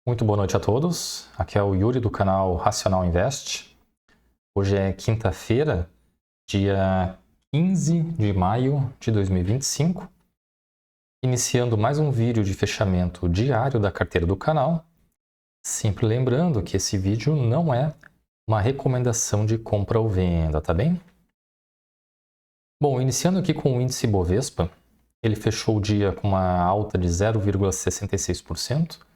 Muito boa noite a todos. Aqui é o Yuri do canal Racional Invest. Hoje é quinta-feira, dia 15 de maio de 2025. Iniciando mais um vídeo de fechamento diário da carteira do canal. Sempre lembrando que esse vídeo não é uma recomendação de compra ou venda, tá bem? Bom, iniciando aqui com o índice Bovespa, ele fechou o dia com uma alta de 0,66%.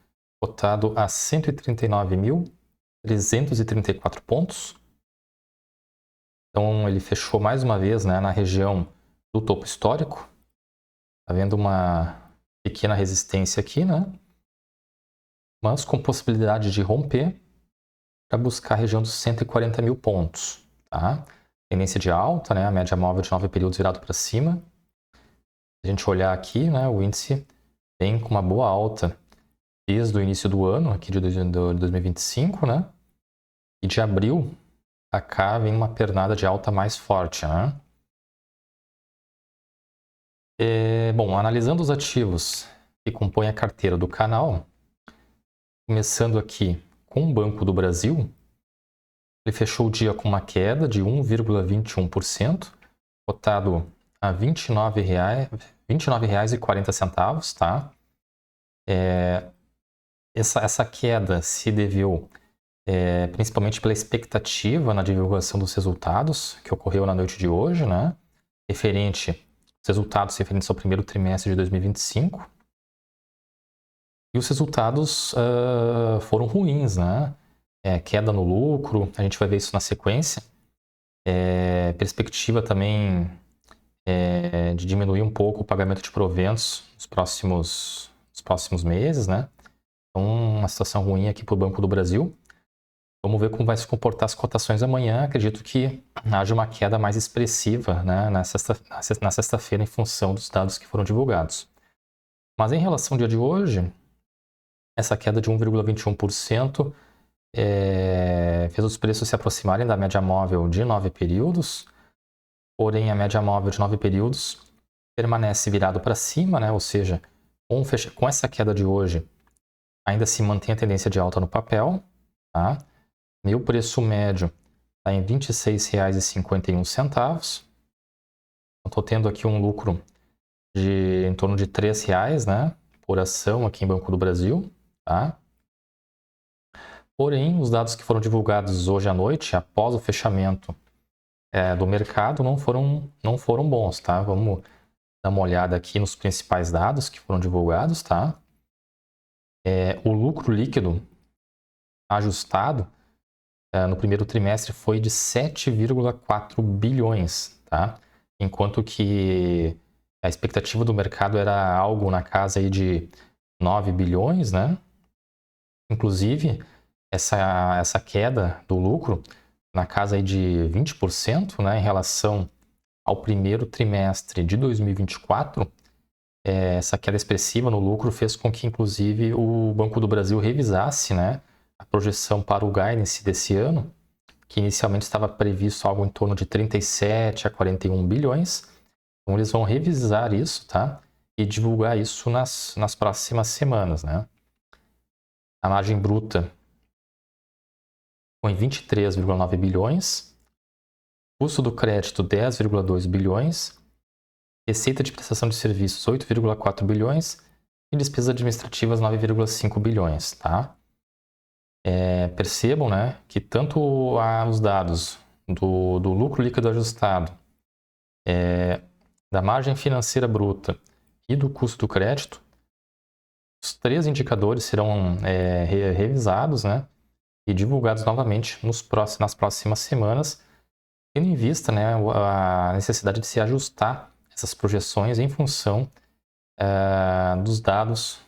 Cotado a 139.334 pontos. Então ele fechou mais uma vez, né, na região do topo histórico. Está vendo uma pequena resistência aqui, né? Mas com possibilidade de romper para buscar a região dos 140 mil pontos. Tá? Tendência de alta, né? A média móvel de 9 períodos virado para cima. Se a gente olhar aqui, né, o índice vem com uma boa alta desde o início do ano, aqui de 2025, né? E de abril a cá vem uma pernada de alta mais forte, né? Bom, analisando os ativos que compõem a carteira do canal, começando aqui com o Banco do Brasil, ele fechou o dia com uma queda de 1,21%, cotado a R$ 29,40, tá? Essa queda se deveu principalmente pela expectativa na divulgação dos resultados que ocorreu na noite de hoje, né? Resultados referentes ao primeiro trimestre de 2025. E os resultados foram ruins, né? Queda no lucro, a gente vai ver isso na sequência. Perspectiva também de diminuir um pouco o pagamento de proventos nos próximos meses, né? Então, uma situação ruim aqui para o Banco do Brasil. Vamos ver como vai se comportar as cotações amanhã. Acredito que haja uma queda mais expressiva, né, na sexta-feira em função dos dados que foram divulgados. Mas em relação ao dia de hoje, essa queda de 1,21% fez os preços se aproximarem da média móvel de 9 períodos. Porém, a média móvel de 9 períodos permanece virado para cima, né, ou seja, com essa queda de hoje, ainda se mantém a tendência de alta no papel, tá? Meu preço médio está em R$ 26,51. Estou tendo aqui um lucro em torno de R$ 3,00, né, por ação aqui em Banco do Brasil. Tá? Porém, os dados que foram divulgados hoje à noite, após o fechamento do mercado, não foram bons. Tá? Vamos dar uma olhada aqui nos principais dados que foram divulgados. Tá? O lucro líquido ajustado no primeiro trimestre foi de 7,4 bilhões, tá? Enquanto que a expectativa do mercado era algo na casa aí de 9 bilhões, né? Inclusive, essa queda do lucro na casa aí de 20%, né, em relação ao primeiro trimestre de 2024, essa queda expressiva no lucro fez com que, inclusive, o Banco do Brasil revisasse, né, a projeção para o guidance desse ano, que inicialmente estava previsto algo em torno de 37 a 41 bilhões. Então, eles vão revisar isso, tá? E divulgar isso nas próximas semanas, né? A margem bruta foi 23,9 bilhões, custo do crédito 10,2 bilhões, receita de prestação de serviços 8,4 bilhões e despesas administrativas 9,5 bilhões, tá? Percebam, né, que tanto os dados do lucro líquido ajustado, da margem financeira bruta e do custo do crédito, os três indicadores serão revisados, né, e divulgados novamente nas próximas semanas, tendo em vista, né, a necessidade de se ajustar essas projeções em função dos dados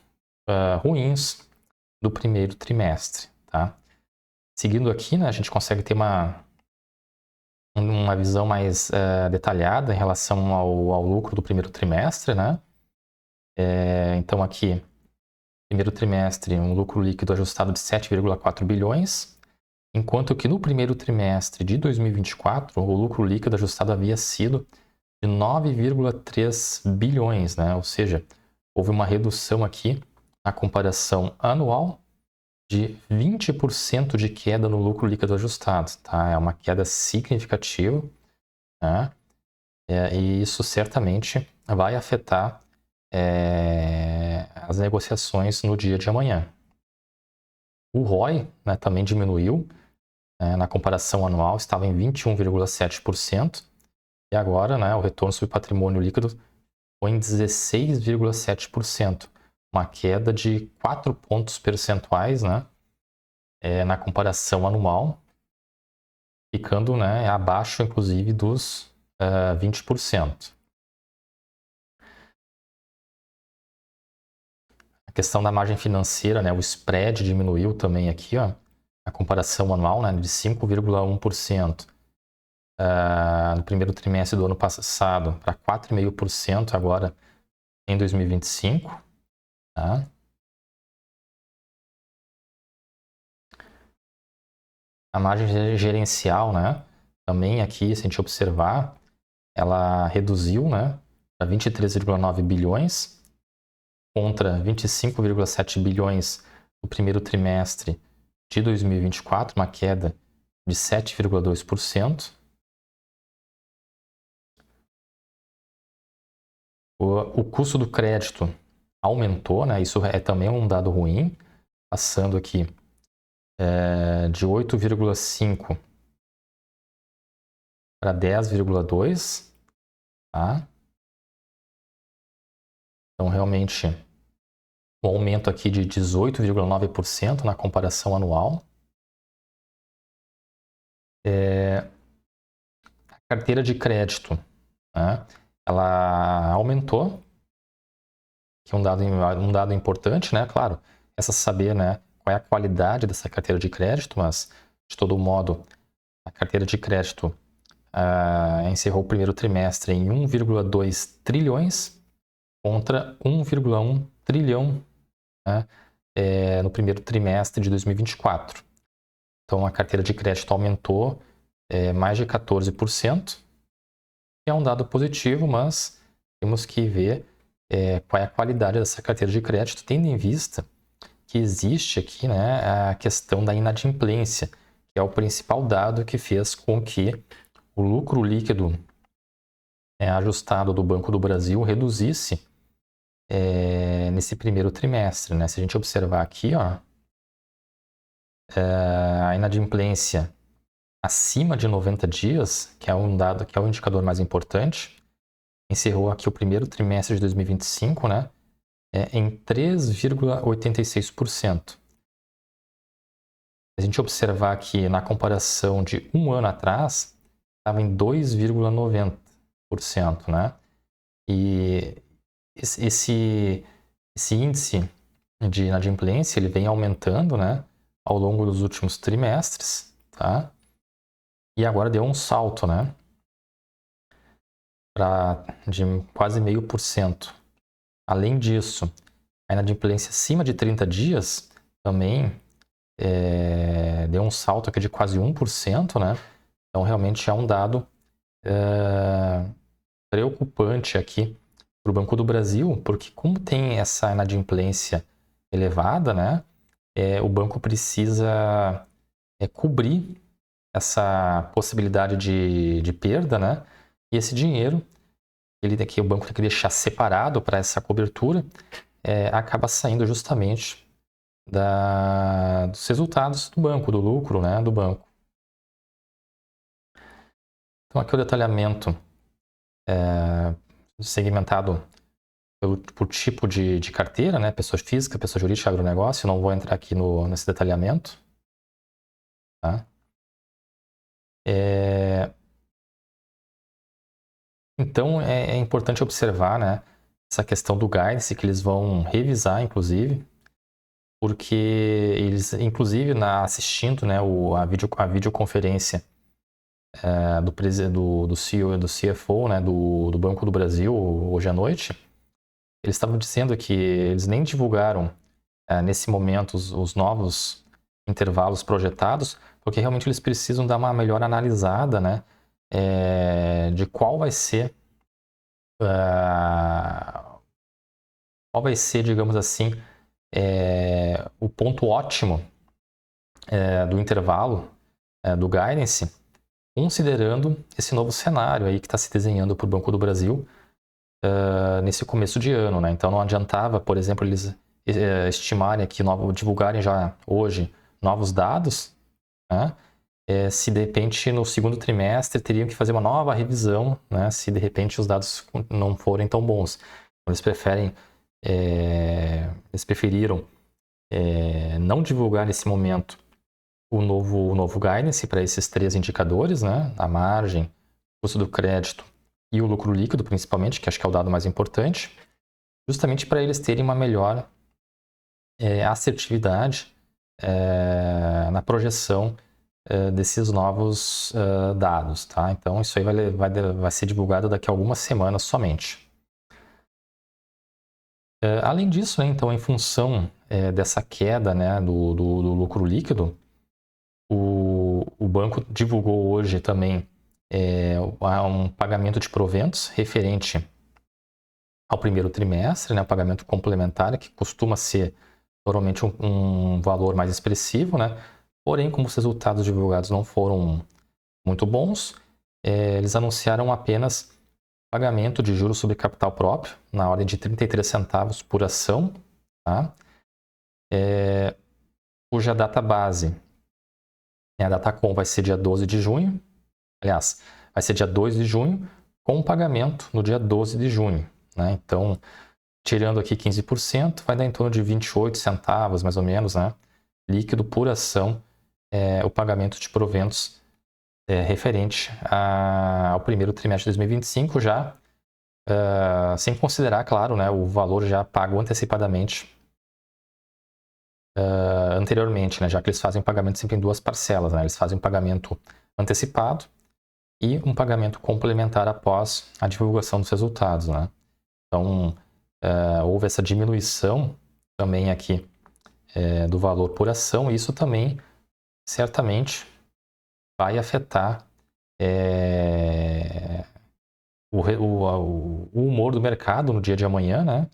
ruins do primeiro trimestre. Tá? Seguindo aqui, né, a gente consegue ter uma visão mais detalhada em relação ao lucro do primeiro trimestre, né? Então aqui, primeiro trimestre, um lucro líquido ajustado de 7,4 bilhões, enquanto que no primeiro trimestre de 2024, o lucro líquido ajustado havia sido de 9,3 bilhões, né? Ou seja, houve uma redução aqui na comparação anual de 20% de queda no lucro líquido ajustado, tá? É uma queda significativa, né? E isso certamente vai afetar as negociações no dia de amanhã. O ROI, né, também diminuiu, na comparação anual estava em 21,7% e agora, né, o retorno sobre patrimônio líquido foi em 16,7%, uma queda de 4 pontos percentuais, né, na comparação anual, ficando, né, abaixo, inclusive, dos 20%. A questão da margem financeira, né, o spread diminuiu também aqui, ó, a comparação anual, né, de 5,1%. No primeiro trimestre do ano passado para 4,5% agora em 2025. Tá? A margem gerencial, né, também aqui, se a gente observar, ela reduziu, né, para 23,9 bilhões contra 25,7 bilhões no primeiro trimestre de 2024, uma queda de 7,2%. O custo do crédito aumentou, né? Isso é também um dado ruim, passando aqui de 8,5 para 10,2, tá? Então, realmente, um aumento aqui de 18,9% na comparação anual. A carteira de crédito, né? Ela aumentou, que é um dado importante, né? Claro, essa saber, né, qual é a qualidade dessa carteira de crédito, mas, de todo modo, a carteira de crédito encerrou o primeiro trimestre em 1,2 trilhões contra 1,1 trilhão, né, no primeiro trimestre de 2024. Então, a carteira de crédito aumentou mais de 14%, que é um dado positivo, mas temos que ver qual é a qualidade dessa carteira de crédito, tendo em vista que existe aqui, né, a questão da inadimplência, que é o principal dado que fez com que o lucro líquido ajustado do Banco do Brasil reduzisse nesse primeiro trimestre. Né? Se a gente observar aqui, ó, a inadimplência acima de 90 dias, que é um dado, que é o indicador mais importante, encerrou aqui o primeiro trimestre de 2025, né, em 3,86%. Se a gente observar aqui na comparação de um ano atrás, estava em 2,90%, né? E esse índice de inadimplência ele vem aumentando, né, ao longo dos últimos trimestres, tá? E agora deu um salto, né, de quase 0,5%. Além disso, a inadimplência acima de 30 dias também deu um salto aqui de quase 1%, né? Então, realmente é um dado preocupante aqui para o Banco do Brasil, porque como tem essa inadimplência elevada, né? O banco precisa cobrir essa possibilidade de perda, né? E esse dinheiro, o banco tem que deixar separado para essa cobertura, acaba saindo justamente dos resultados do banco, do lucro, né, do banco. Então aqui o detalhamento segmentado por tipo de carteira, né, pessoa física, pessoa jurídica, agronegócio. Não vou entrar aqui nesse detalhamento. Tá? Então é importante observar, né, essa questão do guidance, que eles vão revisar, inclusive, porque eles, inclusive, assistindo, né, a videoconferência do CEO, do CFO, né, do Banco do Brasil, hoje à noite, eles estavam dizendo que eles nem divulgaram nesse momento os novos intervalos projetados, porque realmente eles precisam dar uma melhor analisada, né, de qual vai ser, digamos assim, o ponto ótimo do intervalo do guidance, considerando esse novo cenário aí que está se desenhando para o Banco do Brasil nesse começo de ano, né? Então não adiantava, por exemplo, eles estimarem aqui, divulgarem já hoje novos dados, né? Se de repente no segundo trimestre teriam que fazer uma nova revisão, né? Se de repente os dados não forem tão bons. Eles preferiram não divulgar nesse momento o novo guidance para esses 3 indicadores, né? A margem, o custo do crédito e o lucro líquido, principalmente, que acho que é o dado mais importante, justamente para eles terem uma melhor assertividade na projeção desses novos dados, tá? Então, isso aí vai ser divulgado daqui a algumas semanas somente. Além disso, né, então, em função dessa queda, né, do lucro líquido, o banco divulgou hoje também um pagamento de proventos referente ao primeiro trimestre, né, o pagamento complementar, que costuma ser normalmente um valor mais expressivo, né? Porém, como os resultados divulgados não foram muito bons, eles anunciaram apenas pagamento de juros sobre capital próprio, na ordem de 33 centavos por ação, tá? Cuja data base, a Datacom, vai ser dia 12 de junho, aliás, vai ser dia 2 de junho, com pagamento no dia 12 de junho, né? Então, tirando aqui 15%, vai dar em torno de 28 centavos, mais ou menos, né? Líquido por ação, o pagamento de proventos referente ao primeiro trimestre de 2025, já sem considerar, claro, né, o valor já pago antecipadamente anteriormente, né, já que eles fazem pagamento sempre em 2 parcelas, né? Eles fazem um pagamento antecipado e um pagamento complementar após a divulgação dos resultados, né? Então, houve essa diminuição também aqui do valor por ação, e isso também certamente vai afetar o humor do mercado no dia de amanhã, né?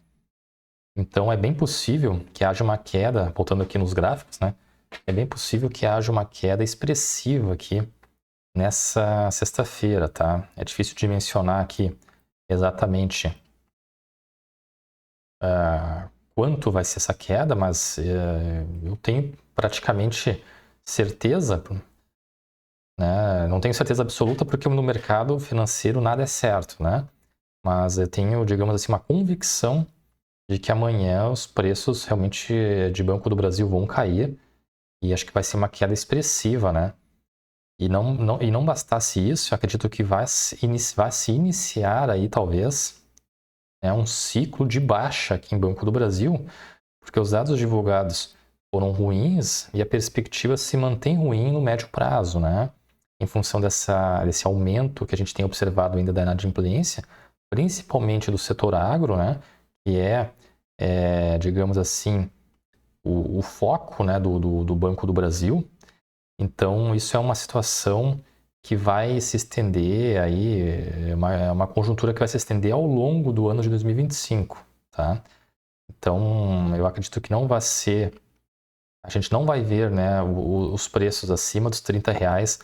Então é bem possível que haja uma queda, voltando aqui nos gráficos, né? É bem possível que haja uma queda expressiva aqui nessa sexta-feira, tá? É difícil de mencionar aqui exatamente quanto vai ser essa queda, mas eu tenho praticamente certeza, né? Não tenho certeza absoluta porque no mercado financeiro nada é certo, né? Mas eu tenho, digamos assim, uma convicção de que amanhã os preços realmente de Banco do Brasil vão cair e acho que vai ser uma queda expressiva, né? E não bastasse isso, eu acredito que vai se iniciar aí talvez um ciclo de baixa aqui em Banco do Brasil, porque os dados divulgados foram ruins e a perspectiva se mantém ruim no médio prazo, né? Em função desse aumento que a gente tem observado ainda da inadimplência, principalmente do setor agro, né? Que digamos assim, o foco, né, do Banco do Brasil. Então, isso é uma situação que vai se estender aí, é uma conjuntura que vai se estender ao longo do ano de 2025, tá? Então, eu acredito que não vai ser, a gente não vai ver, né, os preços acima dos R$30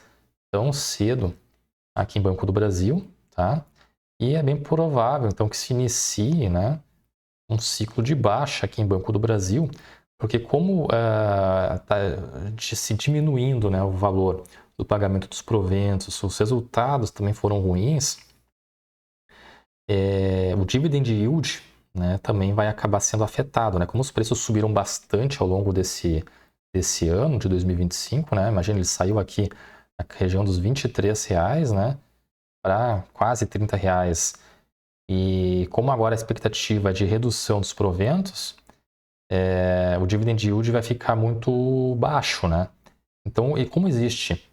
tão cedo aqui em Banco do Brasil, tá? E é bem provável, então, que se inicie, né, um ciclo de baixa aqui em Banco do Brasil, porque como está se diminuindo, né, o valor do pagamento dos proventos, os resultados também foram ruins, o dividend yield, né, também vai acabar sendo afetado, né? Como os preços subiram bastante ao longo desse ano de 2025, né? Imagina, ele saiu aqui na região dos R$23, né, para quase R$30. E como agora a expectativa é de redução dos proventos, o dividend yield vai ficar muito baixo, né? Então, e como existe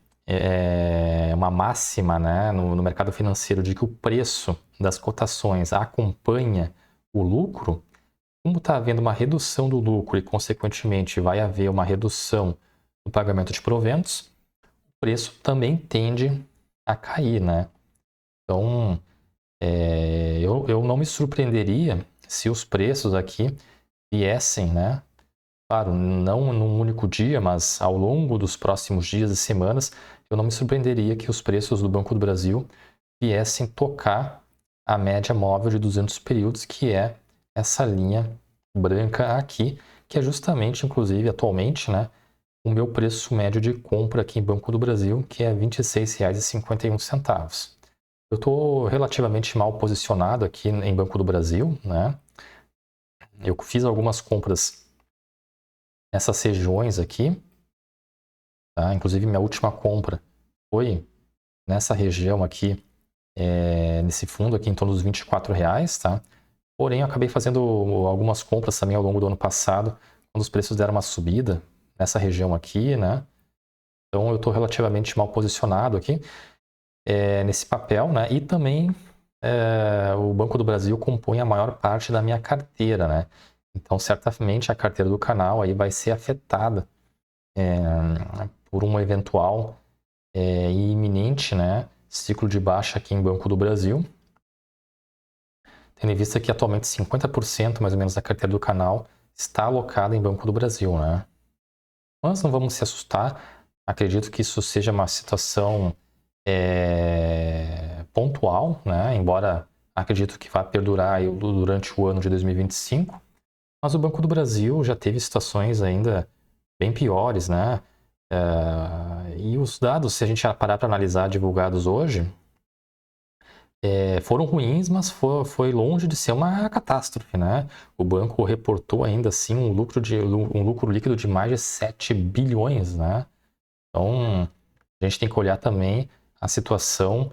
uma máxima, né, no mercado financeiro de que o preço das cotações acompanha o lucro, como está havendo uma redução do lucro e, consequentemente, vai haver uma redução no pagamento de proventos, o preço também tende a cair, né? Então, eu não me surpreenderia se os preços aqui viessem, né, claro, não num único dia, mas ao longo dos próximos dias e semanas, eu não me surpreenderia que os preços do Banco do Brasil viessem tocar a média móvel de 200 períodos, que é essa linha branca aqui, que é justamente, inclusive, atualmente, né, o meu preço médio de compra aqui em Banco do Brasil, que é R$ 26,51. Eu estou relativamente mal posicionado aqui em Banco do Brasil, né? Eu fiz algumas compras nessas regiões aqui, tá? Inclusive minha última compra foi nessa região aqui, nesse fundo aqui em torno dos R$ 24, tá? Porém, eu acabei fazendo algumas compras também ao longo do ano passado, quando os preços deram uma subida nessa região aqui, né? Então eu estou relativamente mal posicionado aqui nesse papel, né? E também o Banco do Brasil compõe a maior parte da minha carteira, né? Então, certamente a carteira do canal aí vai ser afetada por um eventual e iminente, né, ciclo de baixa aqui em Banco do Brasil. Tendo em vista que atualmente 50% mais ou menos da carteira do canal está alocada em Banco do Brasil, né? Mas não vamos se assustar. Acredito que isso seja uma situação pontual, né? Embora acredito que vai perdurar aí durante o ano de 2025. Mas o Banco do Brasil já teve situações ainda bem piores, né? E os dados, se a gente parar para analisar divulgados hoje, foram ruins, mas foi longe de ser uma catástrofe, né? O banco reportou ainda assim um lucro líquido de mais de 7 bilhões, né? Então, a gente tem que olhar também a situação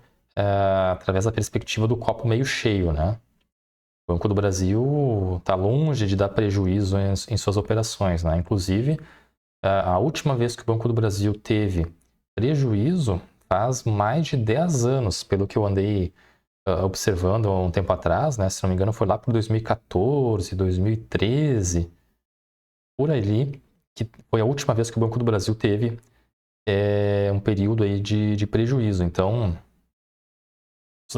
através da perspectiva do copo meio cheio, né? O Banco do Brasil está longe de dar prejuízo em suas operações, né? Inclusive, a última vez que o Banco do Brasil teve prejuízo faz mais de 10 anos, pelo que eu andei observando há um tempo atrás, né? Se não me engano, foi lá por 2014, 2013, por ali, que foi a última vez que o Banco do Brasil teve um período aí de prejuízo. Então,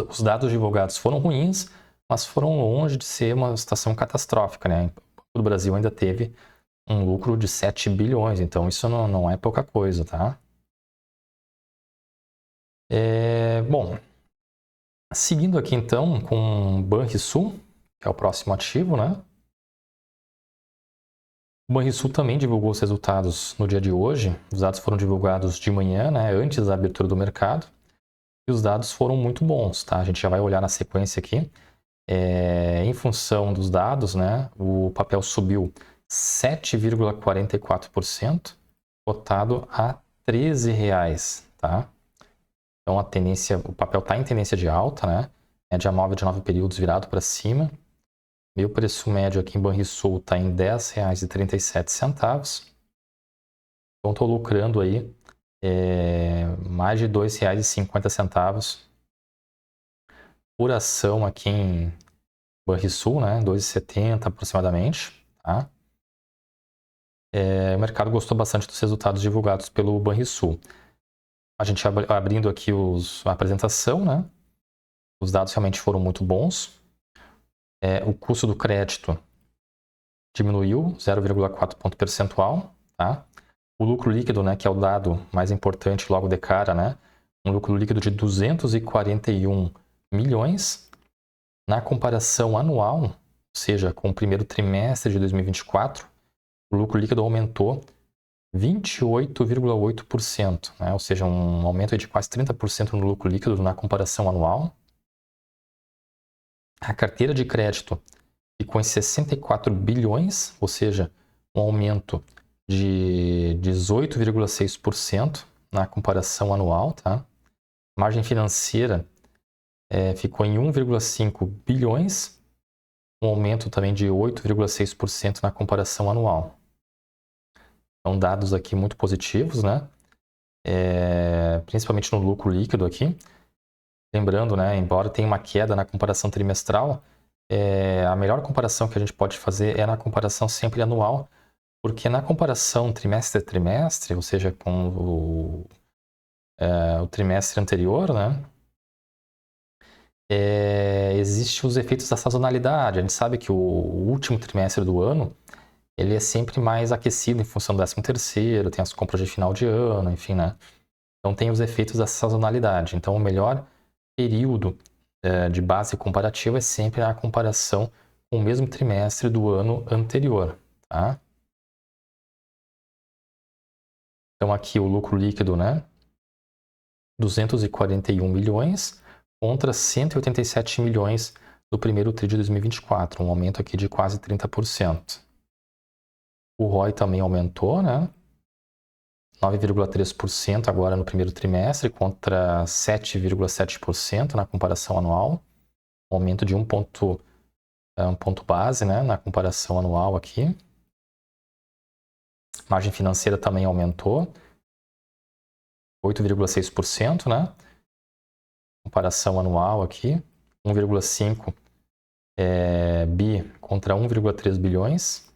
os dados divulgados foram ruins, mas foram longe de ser uma situação catastrófica, né? O Banco do Brasil ainda teve um lucro de 7 bilhões, então isso não é pouca coisa, tá? Bom, seguindo aqui então com o Banrisul, que é o próximo ativo, né? O Banrisul também divulgou os resultados no dia de hoje. Os dados foram divulgados de manhã, né, antes da abertura do mercado. E os dados foram muito bons, tá? A gente já vai olhar na sequência aqui. Em função dos dados, né, o papel subiu 7,44%, cotado a R$ 13, tá? Então o papel está em tendência de alta, né? Média móvel de 9 períodos virado para cima. Meu preço médio aqui em Banrisul está em R$ 10,37. Então estou lucrando aí mais de R$ 2,50 por ação aqui em Banrisul, né? R$ 2,70 aproximadamente, tá? O mercado gostou bastante dos resultados divulgados pelo Banrisul. A gente abrindo aqui a apresentação, né? Os dados realmente foram muito bons. O custo do crédito diminuiu 0,4 ponto percentual, tá? O lucro líquido, né, que é o dado mais importante logo de cara, né? Um lucro líquido de 241 milhões. Na comparação anual, ou seja, com o primeiro trimestre de 2024, o lucro líquido aumentou 28,8%, né? Ou seja, um aumento de quase 30% no lucro líquido na comparação anual. A carteira de crédito ficou em 64 bilhões, ou seja, um aumento de 18,6% na comparação anual, tá? Margem financeira ficou em 1,5 bilhões, um aumento também de 8,6% na comparação anual. São dados aqui muito positivos, né? Principalmente no lucro líquido aqui. Lembrando, né, embora tenha uma queda na comparação trimestral, a melhor comparação que a gente pode fazer é na comparação sempre anual, porque na comparação trimestre a trimestre, ou seja, com o trimestre anterior, né, existem os efeitos da sazonalidade. A gente sabe que o último trimestre do ano ele é sempre mais aquecido em função do 13º, tem as compras de final de ano, enfim, né? Então tem os efeitos da sazonalidade. Então o melhor período de base comparativa é sempre a comparação com o mesmo trimestre do ano anterior, tá? Então aqui o lucro líquido, né? 241 milhões contra 187 milhões do primeiro tri de 2024, um aumento aqui de quase 30%. O ROI também aumentou, né? 9,3% agora no primeiro trimestre contra 7,7% na comparação anual, um aumento de um ponto base, né, na comparação anual aqui. Margem financeira também aumentou, 8,6%, né? Comparação anual aqui, 1,5 bi contra 1,3 bilhões.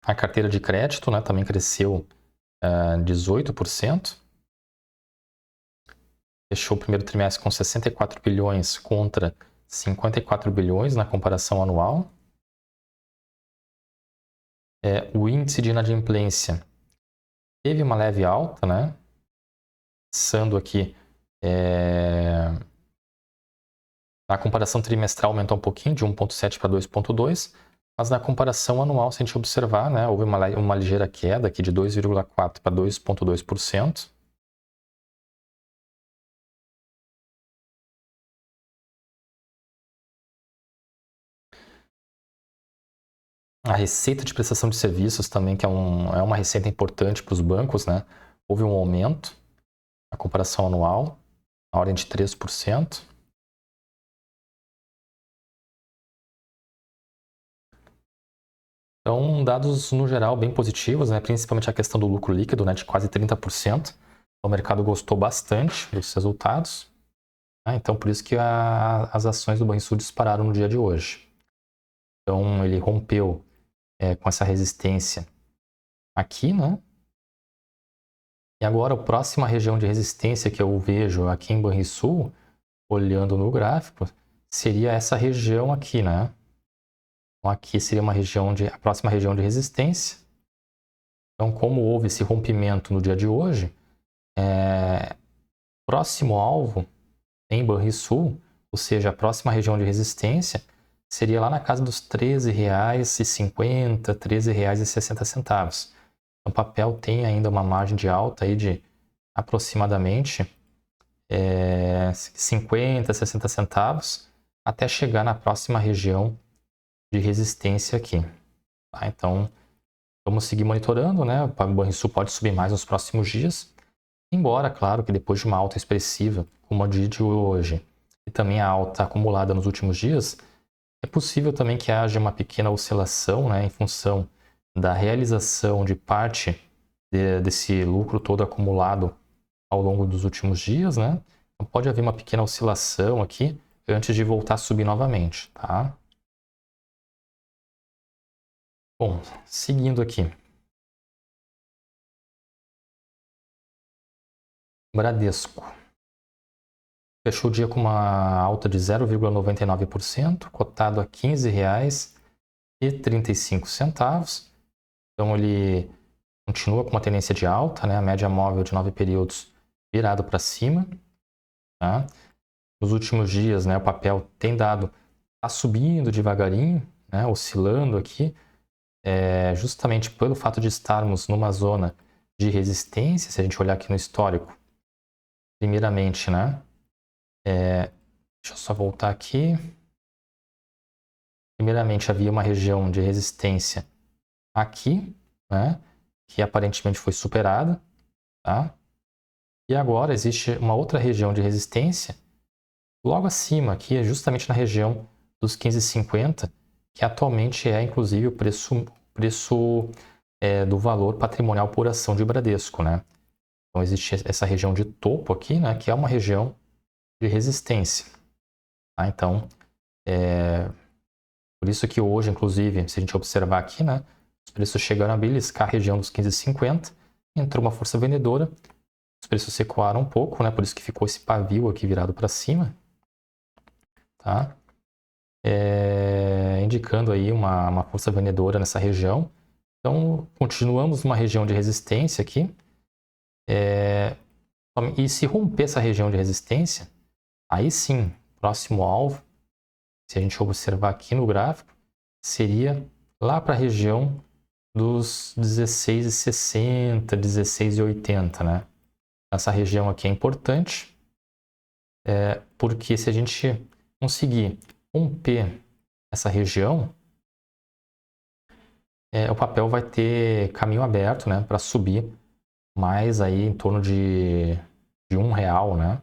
A carteira de crédito, né, também cresceu 18%. Fechou o primeiro trimestre com 64 bilhões contra 54 bilhões na comparação anual. O índice de inadimplência teve uma leve alta, né? Passando aqui, na comparação trimestral aumentou um pouquinho, de 1,7 para 2,2, mas na comparação anual, se a gente observar, né, houve uma ligeira queda aqui de 2,4 para 2,2%. A receita de prestação de serviços também, que é uma receita importante para os bancos, né? Houve um aumento na comparação anual, na ordem de 3%. Então, dados no geral bem positivos, né? Principalmente a questão do lucro líquido, né? De quase 30%. O mercado gostou bastante dos resultados. Né? Então, por isso que as ações do Banrisul dispararam no dia de hoje. Então, ele rompeu com essa resistência aqui, né? E agora, a próxima região de resistência que eu vejo aqui em Banrisul, olhando no gráfico, seria essa região aqui, né? Então, aqui seria a próxima região de resistência. Então, como houve esse rompimento no dia de hoje, próximo alvo em Banrisul, ou seja, a próxima região de resistência, seria lá na casa dos R$ 13,50, R$ 13,60. O papel tem ainda uma margem de alta aí de aproximadamente 50, 60 centavos, até chegar na próxima região de resistência aqui. Tá? Então, vamos seguir monitorando, né? O Banrisul pode subir mais nos próximos dias, embora, claro, que depois de uma alta expressiva, como a de hoje, e também a alta acumulada nos últimos dias, é possível também que haja uma pequena oscilação, né, em função da realização de parte desse lucro todo acumulado ao longo dos últimos dias, né? Então pode haver uma pequena oscilação aqui antes de voltar a subir novamente, tá? Bom, seguindo aqui. Bradesco. Fechou o dia com uma alta de 0,99%, cotado a R$ 15,35. Então ele continua com uma tendência de alta, né? A média móvel de 9 períodos virado para cima. Tá? Nos últimos dias, né, o papel está subindo devagarinho, né, oscilando aqui, justamente pelo fato de estarmos numa zona de resistência. Se a gente olhar aqui no histórico, primeiramente, né, deixa eu só voltar aqui. Primeiramente, havia uma região de resistência aqui, né, que aparentemente foi superada, tá? E agora existe uma outra região de resistência logo acima, aqui, justamente na região dos 15,50, que atualmente é inclusive o preço do valor patrimonial por ação de Bradesco, né? Então existe essa região de topo aqui, né, que é uma região de resistência. Tá? Então, por isso que hoje, inclusive, se a gente observar aqui, né, os preços chegaram a beliscar a região dos 15,50, entrou uma força vendedora, os preços recuaram um pouco, né, por isso que ficou esse pavio aqui virado para cima. Tá? indicando aí uma força vendedora nessa região. Então, continuamos numa região de resistência aqui. E se romper essa região de resistência, aí sim, próximo alvo, se a gente observar aqui no gráfico, seria lá para a região dos 16,60, 16,80, né? Essa região aqui é importante, porque se a gente conseguir romper essa região, o papel vai ter caminho aberto, né, para subir mais aí em torno de R$1, né?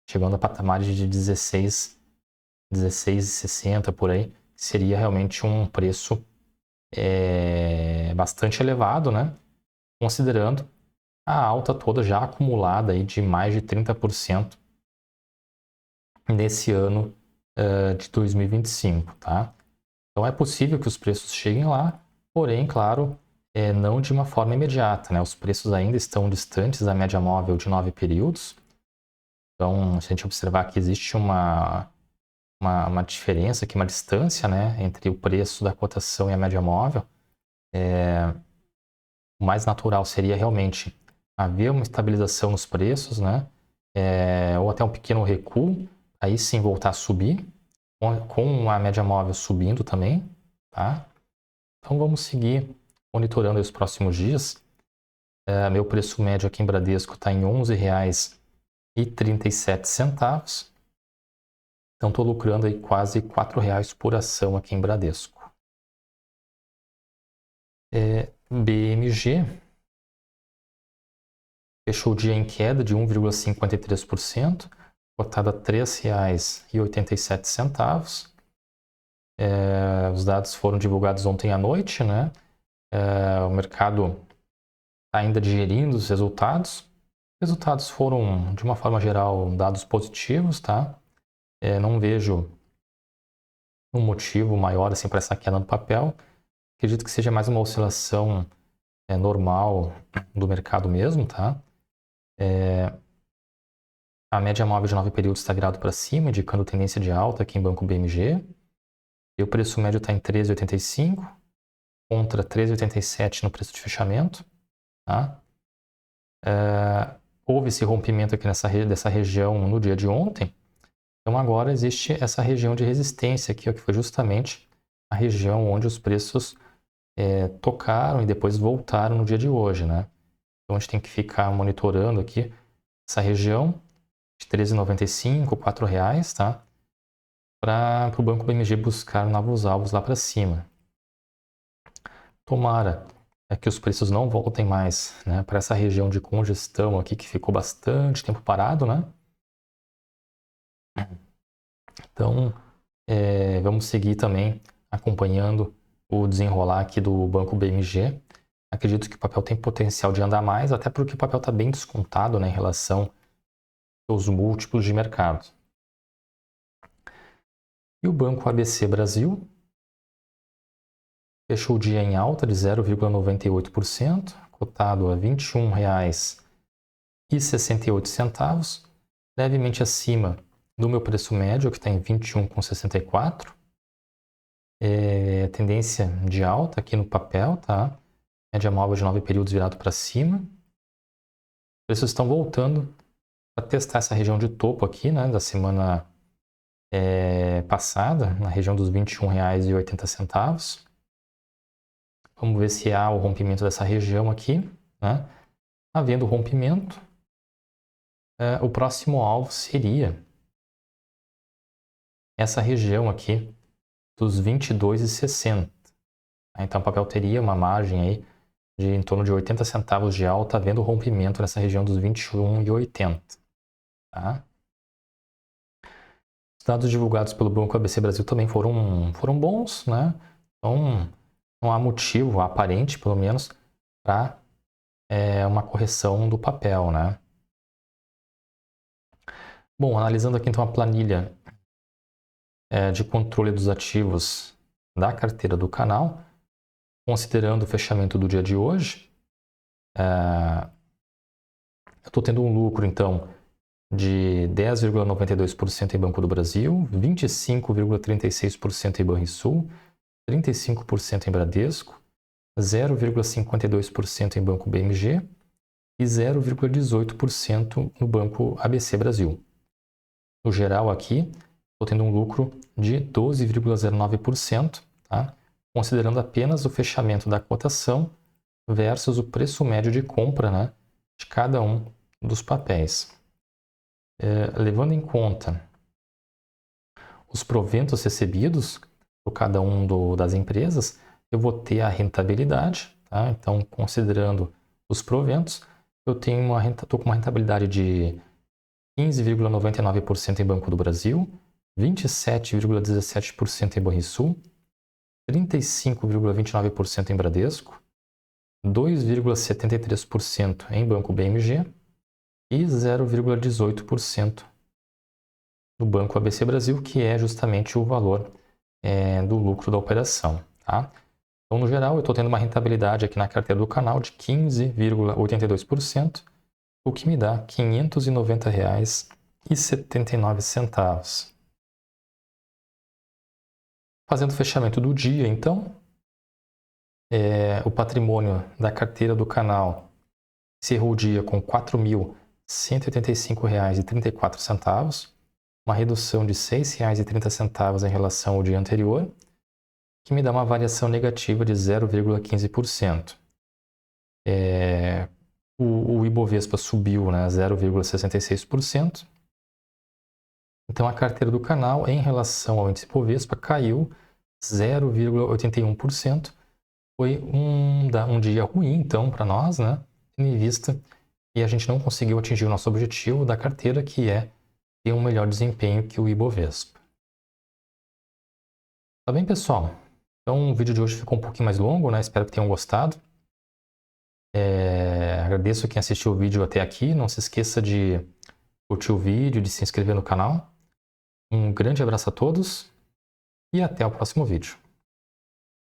Chegando a patamares de 16,60 por aí, seria realmente um preço bastante elevado, né? Considerando a alta toda já acumulada aí de mais de 30% nesse ano de 2025, tá? Então é possível que os preços cheguem lá, porém, claro, não de uma forma imediata, né? Os preços ainda estão distantes da média móvel de 9 períodos. Então, se a gente observar que existe uma diferença aqui, uma distância, né, entre o preço da cotação e a média móvel, o mais natural seria realmente haver uma estabilização nos preços, né, ou até um pequeno recuo, aí sim voltar a subir, com a média móvel subindo também, tá? Então vamos seguir monitorando os próximos dias. Meu preço médio aqui em Bradesco está em R$ 11,37. Então estou lucrando aí quase R$ 4 por ação aqui em Bradesco. BMG fechou o dia em queda de 1,53%, cotada a R$ 3,87. Os dados foram divulgados ontem à noite, né? O mercado está ainda digerindo os resultados. Os resultados foram, de uma forma geral, dados positivos, tá? Não vejo um motivo maior assim, para essa queda no papel. Acredito que seja mais uma oscilação normal do mercado mesmo, tá? A média móvel de 9 períodos está virado para cima, indicando tendência de alta aqui em Banco BMG. E o preço médio está em 13,85 contra 13,87 no preço de fechamento. Tá? Houve esse rompimento aqui dessa região no dia de ontem. Então agora existe essa região de resistência aqui, ó, que foi justamente a região onde os preços tocaram e depois voltaram no dia de hoje, né? Então a gente tem que ficar monitorando aqui essa região de R$ 13,95, R$ 4, tá? Para o Banco BMG buscar novos alvos lá para cima. Tomara que os preços não voltem mais, né, para essa região de congestão aqui que ficou bastante tempo parado, né? Então, vamos seguir também acompanhando o desenrolar aqui do Banco BMG. Acredito que o papel tem potencial de andar mais, até porque o papel está bem descontado, né, em relação aos múltiplos de mercado. E o Banco ABC Brasil fechou o dia em alta de 0,98%, cotado a R$ 21,68, levemente acima do meu preço médio, que está em R$ 21,64. Tendência de alta aqui no papel, tá? Média móvel de 9 períodos virado para cima. Os preços estão voltando para testar essa região de topo aqui, né, da semana passada, na região dos R$ 21,80. Vamos ver se há o rompimento dessa região aqui, né? Havendo rompimento, o próximo alvo seria essa região aqui dos 22,60. Então o papel teria uma margem aí de em torno de 80 centavos de alta, havendo rompimento nessa região dos 21,80. Tá? Os dados divulgados pelo Banco ABC Brasil também foram bons, né? Então não há motivo aparente, pelo menos, para uma correção do papel, né? Bom, analisando aqui então a planilha de controle dos ativos da carteira do canal, considerando o fechamento do dia de hoje, eu estou tendo um lucro, então, de 10,92% em Banco do Brasil, 25,36% em Banrisul, 35% em Bradesco, 0,52% em Banco BMG e 0,18% no Banco ABC Brasil. No geral aqui, estou tendo um lucro de 12,09%, tá? Considerando apenas o fechamento da cotação versus o preço médio de compra, né, de cada um dos papéis. Levando em conta os proventos recebidos por cada um das empresas, eu vou ter a rentabilidade, tá? Então, considerando os proventos, eu estou com uma rentabilidade de 15,99% em Banco do Brasil, 27,17% em Banrisul, 35,29% em Bradesco, 2,73% em Banco BMG e 0,18% no Banco ABC Brasil, que é justamente o valor do lucro da operação. Tá? Então, no geral, eu estou tendo uma rentabilidade aqui na carteira do canal de 15,82%, o que me dá R$ 590,79. Fazendo o fechamento do dia, então, o patrimônio da carteira do canal encerrou o dia com R$ 4.185,34, uma redução de R$ 6,30 em relação ao dia anterior, que me dá uma variação negativa de 0,15%. O Ibovespa subiu, né, 0,66%. Então, a carteira do canal, em relação ao índice Ibovespa, caiu 0,81%. Foi um dia ruim, então, para nós, né, tendo em vista que a gente não conseguiu atingir o nosso objetivo da carteira, que é ter um melhor desempenho que o Ibovespa. Tá bem, pessoal? Então, o vídeo de hoje ficou um pouquinho mais longo, né? Espero que tenham gostado. Agradeço quem assistiu o vídeo até aqui. Não se esqueça de curtir o vídeo, de se inscrever no canal. Um grande abraço a todos e até o próximo vídeo.